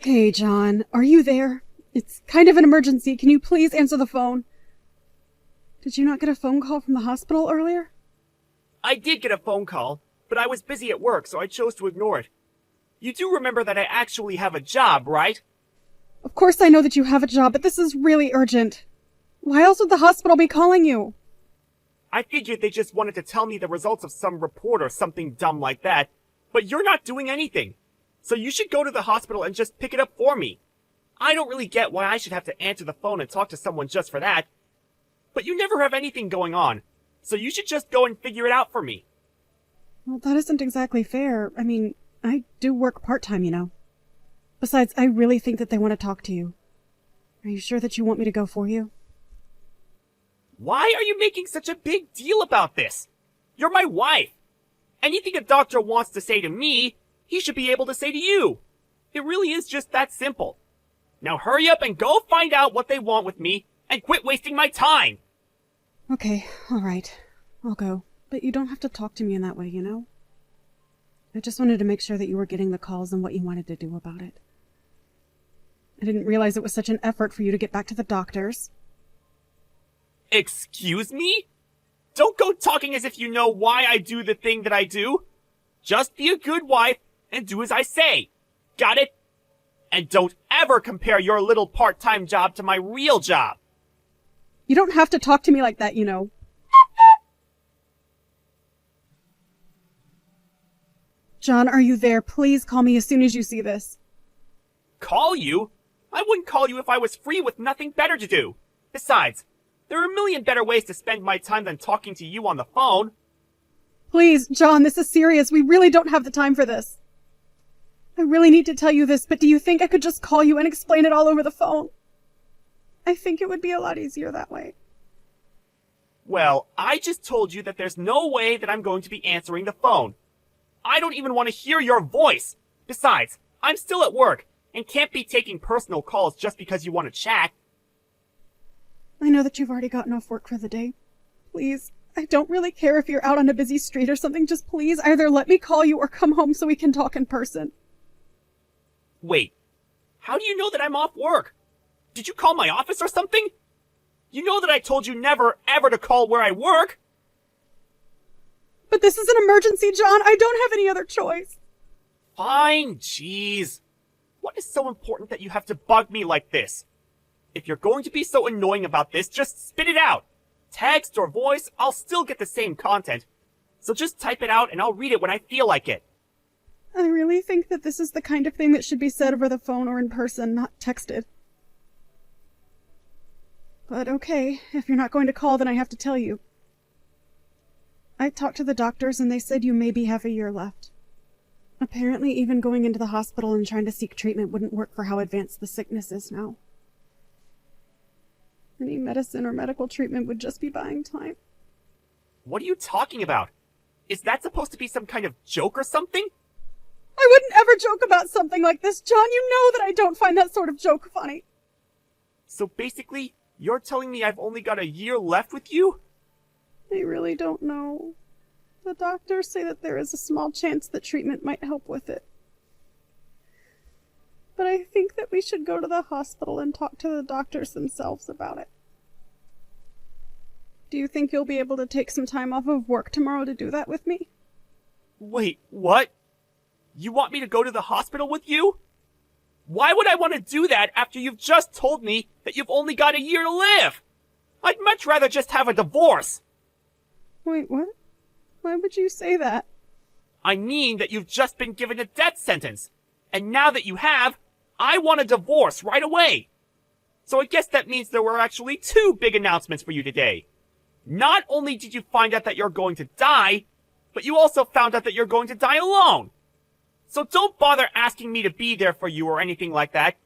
Hey, John, are you there? It's kind of an emergency. Can you please answer the phone? Did you not get a phone call from the hospital earlier? I did get a phone call, but I was busy at work, so I chose to ignore it. You do remember that I actually have a job, right? Of course I know that you have a job, but this is really urgent. Why else would the hospital be calling you? I figured they just wanted to tell me the results of some report or something dumb like that, but you're not doing anything. So you should go to the hospital and just pick it up for me. I don't really get why I should have to answer the phone and talk to someone just for that. But you never have anything going on, so you should just go and figure it out for me. Well, that isn't exactly fair. I mean, I do work part-time, you know. Besides, I really think that they want to talk to you. Are you sure that you want me to go for you? Why are you making such a big deal about this? You're my wife. Anything a doctor wants to say to me, he should be able to say to you. It really is just that simple. Now hurry up and go find out what they want with me and quit wasting my time. Okay, alright. I'll go. But you don't have to talk to me in that way, you know? I just wanted to make sure that you were getting the calls and what you wanted to do about it. I didn't realize it was such an effort for you to get back to the doctors. Excuse me? Don't go talking as if you know why I do the thing that I do. Just be a good wife and do as I say. Got it? And don't ever compare your little part-time job to my real job. You don't have to talk to me like that, you know. John, are you there? Please call me as soon as you see this. Call you? I wouldn't call you if I was free with nothing better to do. Besides, there are a million better ways to spend my time than talking to you on the phone. Please, John, this is serious. We really don't have the time for this. I really need to tell you this, but do you think I could just call you and explain it all over the phone? I think it would be a lot easier that way. Well, I just told you that there's no way that I'm going to be answering the phone. I don't even want to hear your voice. Besides, I'm still at work and can't be taking personal calls just because you want to chat. I know that you've already gotten off work for the day. Please, I don't really care if you're out on a busy street or something. Just please either let me call you or come home so we can talk in person. Wait, how do you know that I'm off work? Did you call my office or something? You know that I told you never, ever to call where I work. But this is an emergency, John. I don't have any other choice. Fine, jeez. What is so important that you have to bug me like this? If you're going to be so annoying about this, just spit it out. Text or voice, I'll still get the same content. So just type it out and I'll read it when I feel like it. I really think that this is the kind of thing that should be said over the phone or in person, not texted. But okay, if you're not going to call, then I have to tell you. I talked to the doctors and they said you maybe have a year left. Apparently even going into the hospital and trying to seek treatment wouldn't work for how advanced the sickness is now. Any medicine or medical treatment would just be buying time. What are you talking about? Is that supposed to be some kind of joke or something? I wouldn't ever joke about something like this, John. You know that I don't find that sort of joke funny. So basically, you're telling me I've only got a year left with you? I really don't know. The doctors say that there is a small chance that treatment might help with it. But I think that we should go to the hospital and talk to the doctors themselves about it. Do you think you'll be able to take some time off of work tomorrow to do that with me? Wait, what? You want me to go to the hospital with you? Why would I want to do that after you've just told me that you've only got a year to live? I'd much rather just have a divorce. Wait, what? Why would you say that? I mean that you've just been given a death sentence. And now that you have, I want a divorce right away. So I guess that means there were actually two big announcements for you today. Not only did you find out that you're going to die, but you also found out that you're going to die alone. So don't bother asking me to be there for you or anything like that.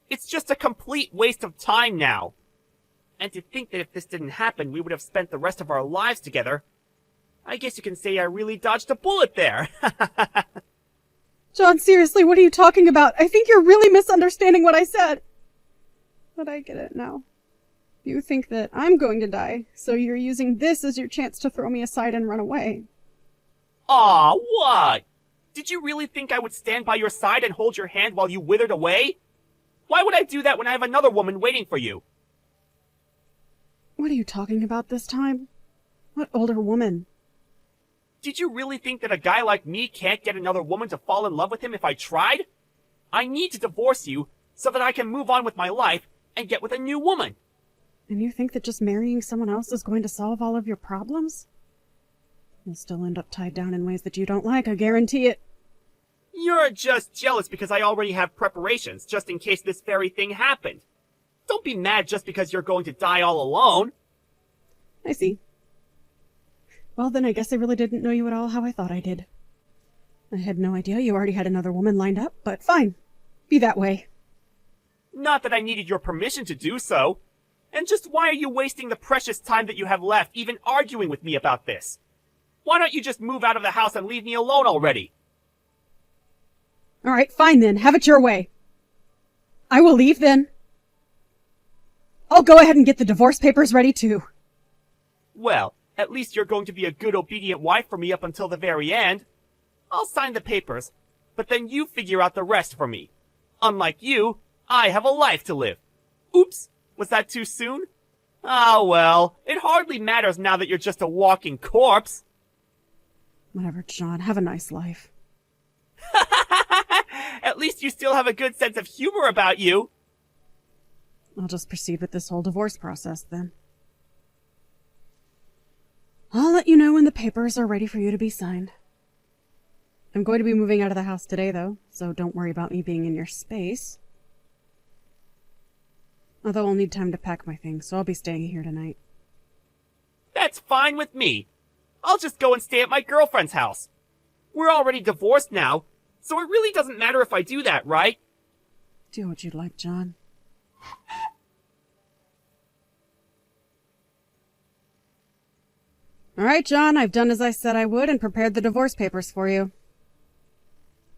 It's just a complete waste of time now. And to think that if this didn't happen, we would have spent the rest of our lives together. I guess you can say I really dodged a bullet there. John, seriously, what are you talking about? I think you're really misunderstanding what I said. But I get it now. You think that I'm going to die, so you're using this as your chance to throw me aside and run away. Aw, what? Did you really think I would stand by your side and hold your hand while you withered away? Why would I do that when I have another woman waiting for you? What are you talking about this time? What older woman? Did you really think that a guy like me can't get another woman to fall in love with him if I tried? I need to divorce you so that I can move on with my life and get with a new woman. And you think that just marrying someone else is going to solve all of your problems? You'll still end up tied down in ways that you don't like, I guarantee it. You're just jealous because I already have preparations, just in case this very thing happened. Don't be mad just because you're going to die all alone. I see. Well, then I guess I really didn't know you at all how I thought I did. I had no idea you already had another woman lined up, but fine. Be that way. Not that I needed your permission to do so. And just why are you wasting the precious time that you have left even arguing with me about this? Why don't you just move out of the house and leave me alone already? All right, fine then. Have it your way. I will leave then. I'll go ahead and get the divorce papers ready too. Well, at least you're going to be a good obedient wife for me up until the very end. I'll sign the papers, but then you figure out the rest for me. Unlike you, I have a life to live. Oops, was that too soon? Ah, well, it hardly matters now that you're just a walking corpse. Whatever, John. Have a nice life. At least you still have a good sense of humor about you. I'll just proceed with this whole divorce process then. I'll let you know when the papers are ready for you to be signed. I'm going to be moving out of the house today, though, so don't worry about me being in your space. Although I'll need time to pack my things, so I'll be staying here tonight. That's fine with me. I'll just go and stay at my girlfriend's house. We're already divorced now, so it really doesn't matter if I do that, right? Do what you'd like, John. All right, John, I've done as I said I would and prepared the divorce papers for you.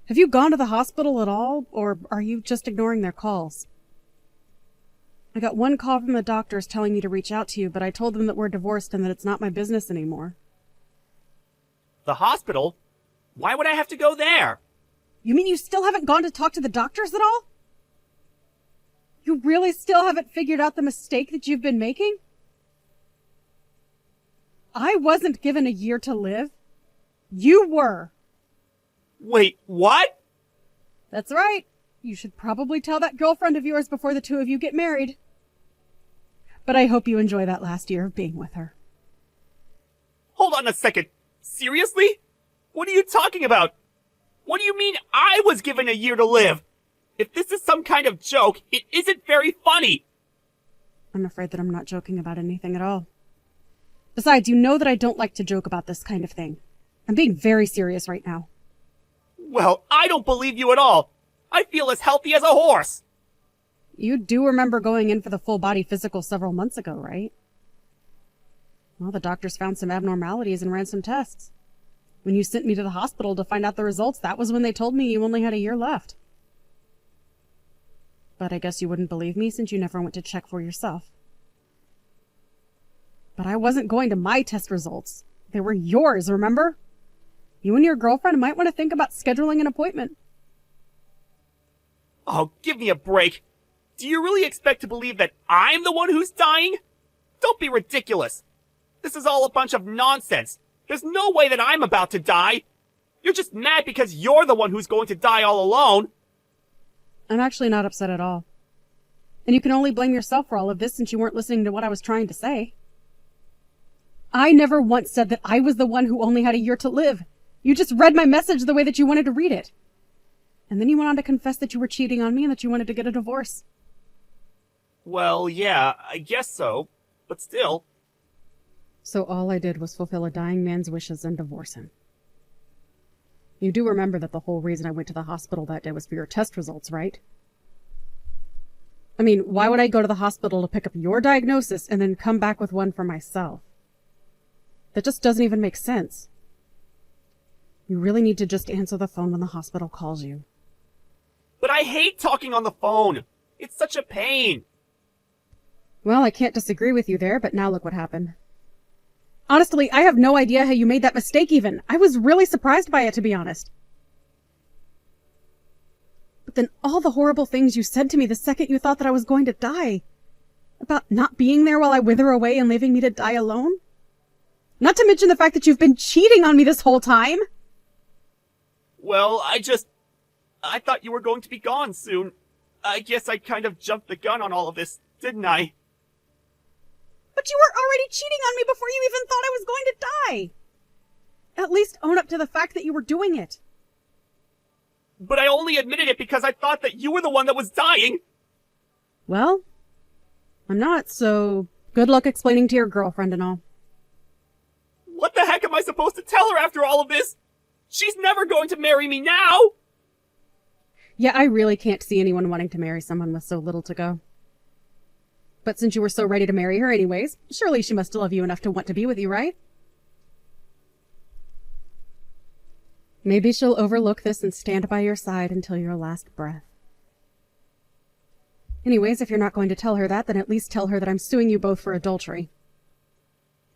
Have you gone to the hospital at all, or are you just ignoring their calls? I got one call from the doctors telling me to reach out to you, but I told them that we're divorced and that it's not my business anymore. The hospital? Why would I have to go there? You mean you still haven't gone to talk to the doctors at all? You really still haven't figured out the mistake that you've been making? I wasn't given a year to live. You were. Wait, what? That's right. You should probably tell that girlfriend of yours before the two of you get married. But I hope you enjoy that last year of being with her. Hold on a second. Seriously? What are you talking about? What do you mean I was given a year to live? If this is some kind of joke, it isn't very funny. I'm afraid that I'm not joking about anything at all. Besides, you know that I don't like to joke about this kind of thing. I'm being very serious right now. Well, I don't believe you at all. I feel as healthy as a horse. You do remember going in for the full-body physical several months ago, right? Well, the doctors found some abnormalities and ran some tests. When you sent me to the hospital to find out the results, that was when they told me you only had a year left. But I guess you wouldn't believe me since you never went to check for yourself. But I wasn't going to my test results. They were yours, remember? You and your girlfriend might want to think about scheduling an appointment. Oh, give me a break. Do you really expect to believe that I'm the one who's dying? Don't be ridiculous. This is all a bunch of nonsense. There's no way that I'm about to die. You're just mad because you're the one who's going to die all alone. I'm actually not upset at all. And you can only blame yourself for all of this since you weren't listening to what I was trying to say. I never once said that I was the one who only had a year to live. You just read my message the way that you wanted to read it. And then you went on to confess that you were cheating on me and that you wanted to get a divorce. Well, yeah, I guess so. But still. So all I did was fulfill a dying man's wishes and divorce him. You do remember that the whole reason I went to the hospital that day was for your test results, right? I mean, why would I go to the hospital to pick up your diagnosis and then come back with one for myself? That just doesn't even make sense. You really need to just answer the phone when the hospital calls you. But I hate talking on the phone. It's such a pain. Well, I can't disagree with you there, but now look what happened. Honestly, I have no idea how you made that mistake even. I was really surprised by it, to be honest. But then all the horrible things you said to me the second you thought that I was going to die. About not being there while I wither away and leaving me to die alone. Not to mention the fact that you've been cheating on me this whole time. Well, I thought you were going to be gone soon. I guess I kind of jumped the gun on all of this, didn't I? But you were already cheating on me before you even thought I was going to die. At least own up to the fact that you were doing it. But I only admitted it because I thought that you were the one that was dying. Well, I'm not, so good luck explaining to your girlfriend and all. What the heck am I supposed to tell her after all of this? She's never going to marry me now! Yeah, I really can't see anyone wanting to marry someone with so little to go. But since you were so ready to marry her anyways, surely she must love you enough to want to be with you, right? Maybe she'll overlook this and stand by your side until your last breath. Anyways, if you're not going to tell her that, then at least tell her that I'm suing you both for adultery.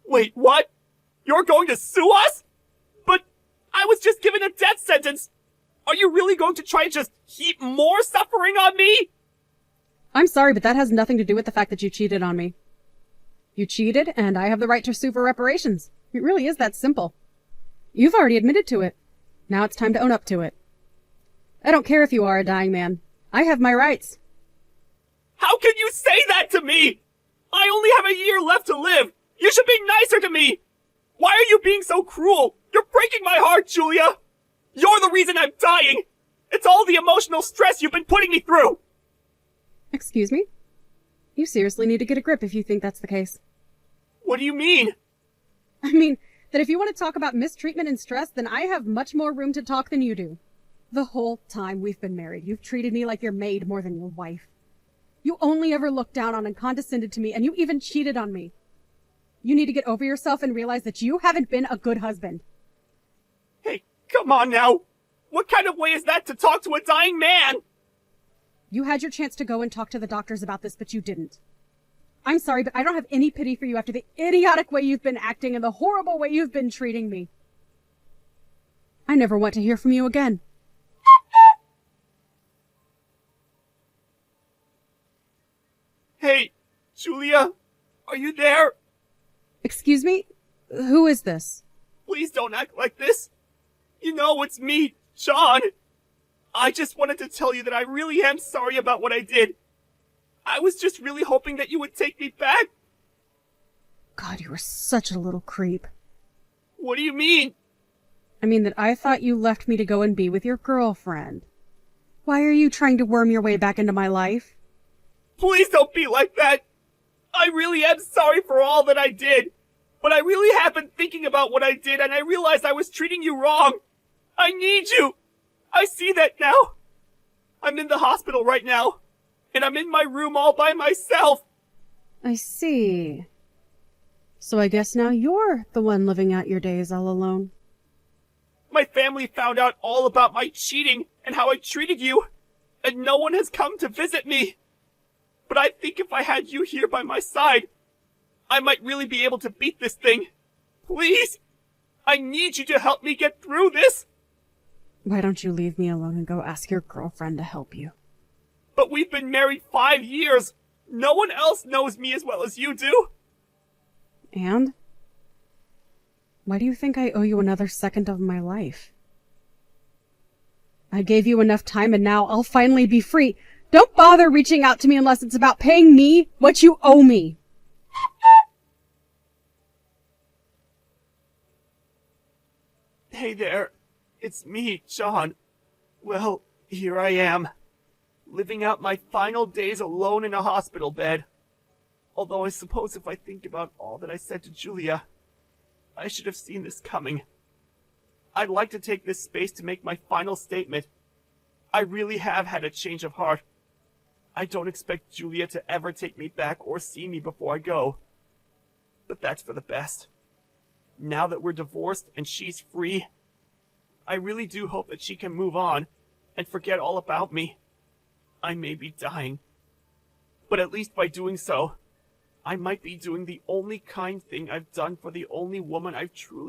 Wait, what? You're going to sue us? But I was just given a death sentence! Are you really going to try and just heap more suffering on me? I'm sorry, but that has nothing to do with the fact that you cheated on me. You cheated, and I have the right to sue for reparations. It really is that simple. You've already admitted to it. Now it's time to own up to it. I don't care if you are a dying man. I have my rights. How can you say that to me? I only have a year left to live. You should be nicer to me. Why are you being so cruel? You're breaking my heart, Julia. You're the reason I'm dying. It's all the emotional stress you've been putting me through. Excuse me? You seriously need to get a grip if you think that's the case. What do you mean? I mean, that if you want to talk about mistreatment and stress, then I have much more room to talk than you do. The whole time we've been married, you've treated me like your maid more than your wife. You only ever looked down on and condescended to me, and you even cheated on me. You need to get over yourself and realize that you haven't been a good husband. Hey, come on now. What kind of way is that to talk to a dying man? You had your chance to go and talk to the doctors about this, but you didn't. I'm sorry, but I don't have any pity for you after the idiotic way you've been acting and the horrible way you've been treating me. I never want to hear from you again. Hey, Julia, are you there? Excuse me? Who is this? Please don't act like this. You know it's me, John. I just wanted to tell you that I really am sorry about what I did. I was just really hoping that you would take me back. God, you were such a little creep. What do you mean? I mean that I thought you left me to go and be with your girlfriend. Why are you trying to worm your way back into my life? Please don't be like that. I really am sorry for all that I did. But I really have been thinking about what I did, and I realized I was treating you wrong. I need you. I see that now. I'm in the hospital right now, and I'm in my room all by myself. I see. So I guess now you're the one living out your days all alone. My family found out all about my cheating and how I treated you, and no one has come to visit me. But I think if I had you here by my side, I might really be able to beat this thing. Please, I need you to help me get through this. Why don't you leave me alone and go ask your girlfriend to help you? But we've been married 5 years. No one else knows me as well as you do. And? Why do you think I owe you another second of my life? I gave you enough time and now I'll finally be free. Don't bother reaching out to me unless it's about paying me what you owe me. Hey there, it's me, John. Well, here I am, living out my final days alone in a hospital bed. Although I suppose if I think about all that I said to Julia, I should have seen this coming. I'd like to take this space to make my final statement. I really have had a change of heart. I don't expect Julia to ever take me back or see me before I go. But that's for the best. Now that we're divorced and she's free, I really do hope that she can move on and forget all about me. I may be dying, but at least by doing so, I might be doing the only kind thing I've done for the only woman I've truly